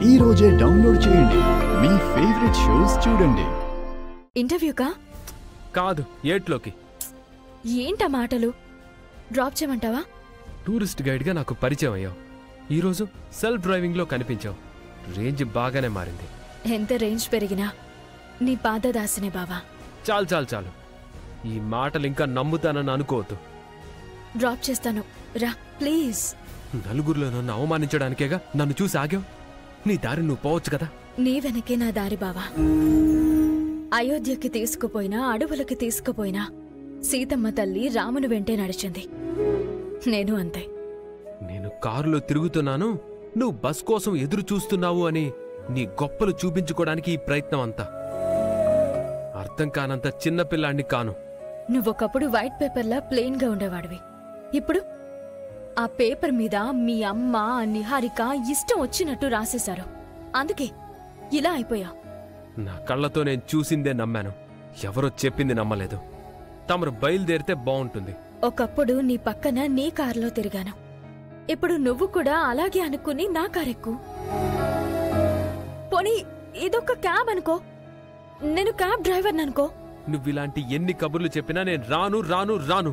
ఈ రోజే డౌన్లోడ్ చేయండి. మీ ఫేవరెట్ షోస్ చూడండి. ఇంటర్వ్యూకా? కాదు, ఏట్లోకి. ఏంటా మాటలు? డ్రాప్ చేయమంటావా? టూరిస్ట్ గైడ్గా నాకు పరిచయం అయ్యావు. ఈరోజు సెల్ఫ్ డ్రైవింగ్లో కనిపించావు. రేంజ్ బాగానే మారింది. ఎంత రేంజ్ పెరిగినా నీ పాదదాసినే బావా. చాలు చాలు చాలు, ఈ మాటలు ఇంకా నమ్ముతానని అనుకోవద్దు. డ్రాప్ చేస్తాను, రా ప్లీజ్. నలుగురిలో నన్ను అవమానించడానికేగా నన్ను చూసి ఆగావు. నీ దారి నువ్వు పోవచ్చు కదా. నీ వెనకే నా దారి బావా. అయోధ్యకి తీసుకుపోయినా, అడవులకి తీసుకుపోయినా సీతమ్మ తల్లి రాముని వెంటే నడిచింది. నేను అంతే. నేను కారులో తిరుగుతున్నాను, నువ్వు బస్ కోసం ఎదురు చూస్తున్నావు అని నీ గొప్పలు చూపించుకోవడానికి ఈ ప్రయత్నం అంతా. అర్థం కానంత చిన్నపిల్లాన్ని కాను. నువ్వొకప్పుడు వైట్ పేపర్లా ప్లెయిన్ గా ఉండేవాడివి. ఇప్పుడు ఆ పేపర్ మీద మీ అమ్మ, నిహారిక ఇష్టం వచ్చినట్టు రాసేశారు. అందుకే ఇలా అయిపోయా. నా కళ్ళతో నేను చూసిందే నమ్మాను, ఎవరో చెప్పింది నమ్మలేదు. తమరు బయలుదేరితే బావుంటుంది. ఒకప్పుడు నీ పక్కన నీ కారులో తిరిగాను. ఇప్పుడు నువ్వు కూడా అలాగే అనుకుని నా కారెక్కు. పోనీ ఇదొక క్యాబ్ అనుకో, నేను క్యాబ్ డ్రైవర్ని అనుకో. నువ్విలాంటి ఎన్ని కబుర్లు చెప్పినా నేను రాను రాను రాను.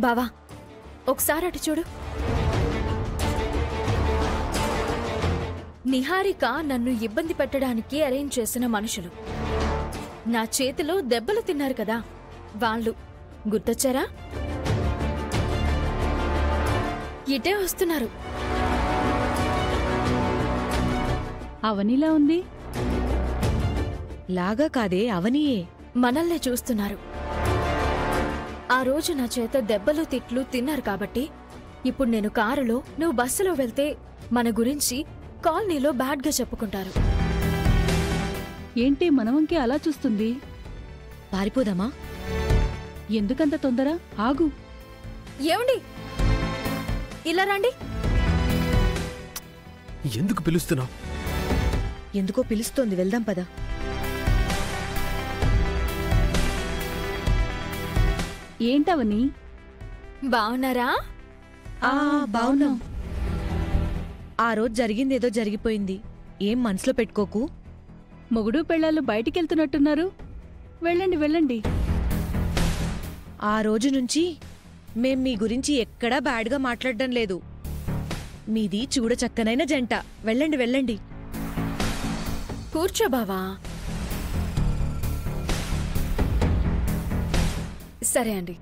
బావా, ఒకసారి అటు చూడు. నిహారిక నన్ను ఇబ్బంది పెట్టడానికి అరేంజ్ చేసిన మనుషులు నా చేతిలో దెబ్బలు తిన్నారు కదా, వాళ్ళు గుర్తొచ్చారా? ఇటే వస్తున్నారు. అవనిలా ఉంది. లాగా కాదే, అవనియే. మనల్నే చూస్తున్నారు. ఆ రోజు నా చేత దెబ్బలు తిట్లు తిన్నారు కాబట్టి ఇప్పుడు నేను కారులో, నువ్వు బస్సులో వెళ్తే మన గురించి కాలనీలో బ్యాడ్గా చెప్పుకుంటారు. ఏంటి మనవంకే అలా చూస్తుంది? పారిపోదామా? ఎందుకంత తొందర? ఆగు. ఏమండి, ఇలా రండి. ఎందుకు పిలుస్తున్నావు? ఎందుకో పిలుస్తోంది, వెళ్దాం పద. ఏంటవని? బావున్నారా? బావున్నాం. ఆ రోజు జరిగిందేదో జరిగిపోయింది, ఏం మనసులో పెట్టుకోకు. మొగుడు పెళ్ళాలు బయటికెళ్తున్నట్టున్నారు. వెళ్ళండి వెళ్ళండి. ఆ రోజు నుంచి మేం మీ గురించి ఎక్కడా బ్యాడ్గా మాట్లాడడం లేదు. మీది చూడ చక్కనైన జంట. వెళ్ళండి వెళ్ళండి. కూర్చో బావా. సరే అండి.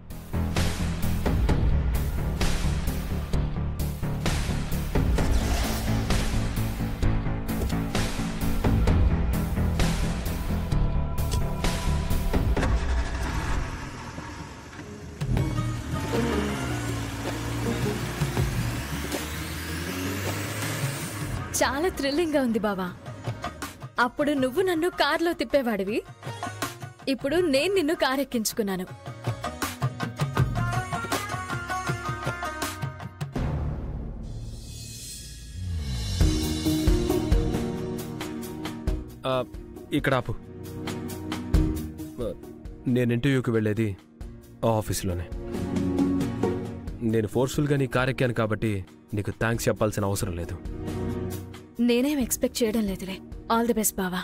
చాలా థ్రిల్లింగ్ గా ఉంది బావా. అప్పుడు నువ్వు నన్ను కార్లో తిప్పేవాడివి, ఇప్పుడు నేను నిన్ను కారెక్కించుకున్నాను. ఇక్కడ ఆపు. నేను ఇంటర్వ్యూకి వెళ్ళేది ఆ ఆఫీసులోనే. నేను ఫోర్స్ఫుల్గా నీ కారెక్కాను కాబట్టి నీకు థ్యాంక్స్ చెప్పాల్సిన అవసరం లేదు. నేనేం ఎక్స్పెక్ట్ చేయడం లేదులే. ఆల్ ది బెస్ట్ బావా.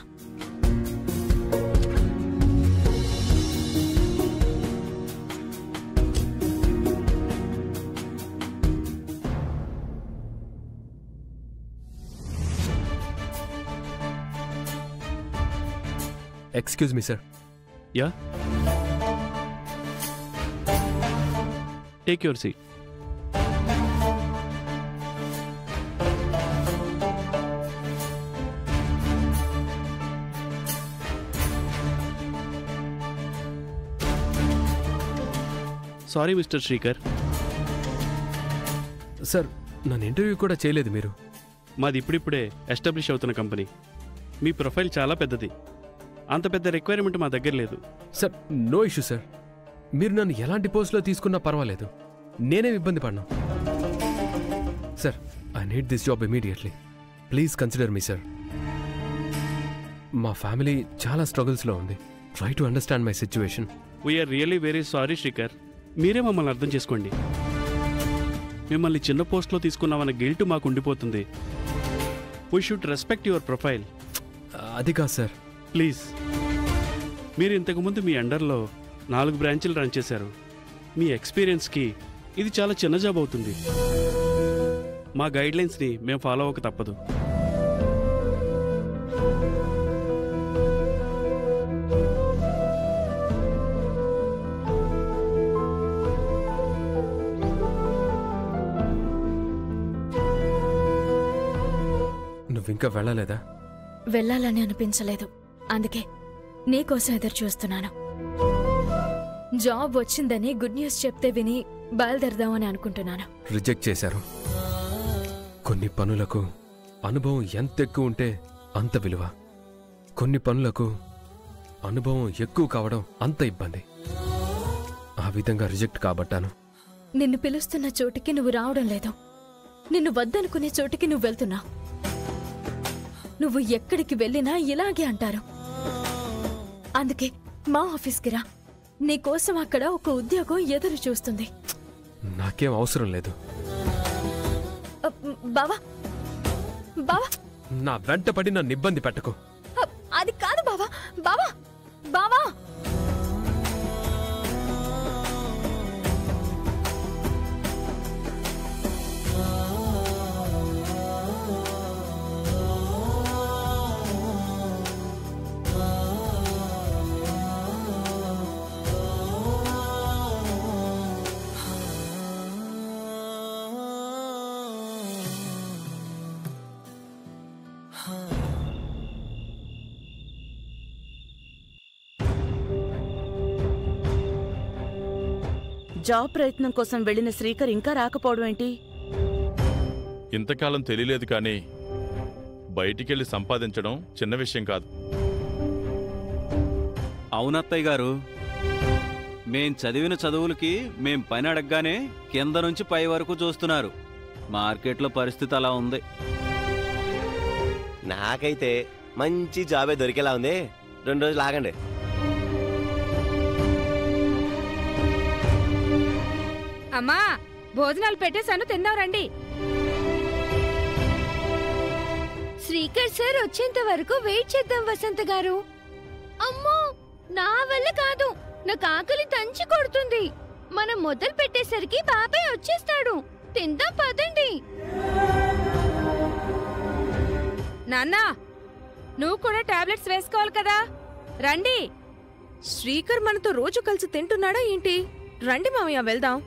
Excuse me sir. Yeah, take your seat. Sorry mister Srikar. Sir, నన్ను ఇంటర్వ్యూ కూడా చేయలేదు మీరు. మాది ఇప్పుడిప్పుడే ఎస్టాబ్లిష్ అవుతున్న కంపెనీ. మీ ప్రొఫైల్ చాలా పెద్దది. అంత పెద్ద రిక్వైర్మెంట్ మా దగ్గర లేదు. Sir, no issue sir. మీరు నన్ను ఎలాంటి పోస్ట్లో తీసుకున్నా పర్వాలేదు, నేనేం ఇబ్బంది పడ్డా. Sir, I need this job immediately. Please consider me sir. మా ఫ్యామిలీ చాలా స్ట్రగుల్స్లో ఉంది. Try to understand my situation. We're really very sorry Srikar. మీరే మమ్మల్ని అర్థం చేసుకోండి. మిమ్మల్ని చిన్న పోస్ట్లో తీసుకున్నామన్న గిల్ట్ మాకు ఉండిపోతుంది. We should respect your profile. అది కాదు సార్. ప్లీజ్. మీరు ఇంతకుముందు మీ అండర్లో 4 బ్రాంచీలు రన్ చేశారు. మీ ఎక్స్పీరియన్స్కి ఇది చాలా చిన్న జాబ్ అవుతుంది. మా గైడ్లైన్స్ని మేము ఫాలో అవ్వక తప్పదు. నువ్వింకా వెళ్ళలేదా? వెళ్ళాలని అనిపించలేదు. అందుకే నీకోసం ఎదురు చూస్తున్నాను. జాబ్ వచ్చిందని గుడ్ న్యూస్ చెప్తే విని బయలుదేరదామని అనుకుంటున్నాను. రిజెక్ట్ చేశారు. కొన్ని పనులకు అనుభవం ఎంత ఎక్కువ ఉంటే అంత విలువ, కొన్ని పనులకు అనుభవం ఎక్కువ కావడం అంత ఇబ్బంది. ఆ విధంగా రిజెక్ట్ కాబట్టాను. నిన్ను పిలుస్తున్న చోటికి నువ్వు రావడం లేదు. నిన్ను వద్దనుకునే చోటికి నువ్వు వెళ్తున్నావు. నువ్వు ఎక్కడికి వెళ్ళినా ఇలాగే అంటారు. అందుకే మా ఆఫీస్కి రా. నీకోసం అక్కడ ఒక ఉద్యోగం ఎదురు చూస్తుంది. నాకేం అవసరం లేదు. బావా, బావా, నా వెంట పడి నన్ను ఇబ్బంది పెట్టకు. అది కాదు బావా. బావా, బావా. జాబ్ ప్రయత్నం కోసం వెళ్లిన శ్రీకర్ ఇంకా రాకపోవడం ఏంటి? ఇంతకాలం తెలియలేదు, కానీ బయటికెళ్ళి సంపాదించడం చిన్న విషయం కాదు. అవునత్తయ్య గారు, మేం చదివిన చదువులకి మేం పని అడగగానే కింద నుంచి పై వరకు చూస్తున్నారు. మార్కెట్లో పరిస్థితి అలా ఉంది. నాకైతే మంచి జాబే దొరికేలా ఉంది. 2 రోజులు ఆగండి. అమ్మా, భోజనాలు పెట్టేశాను, తిందాం రండి. శ్రీకర్ సార్ వచ్చేంత వరకు వెయిట్ చేద్దాం వసంత గారు. అమ్మో, నా వల్ల కాదు. నాకు ఆకలి తంచి కొడుతుంది. మనం మొదలు పెట్టేసరికి బాబాయ్ వచ్చేస్తాడు. తిందాం పదండి. నాన్నా, నువ్వు కూడా టాబ్లెట్స్ వేసుకోవాలి కదా. రండి. శ్రీకర్ మనతో రోజు కలిసి తింటున్నాడా ఏంటి? రండి మామయ్య, వెళ్దాం.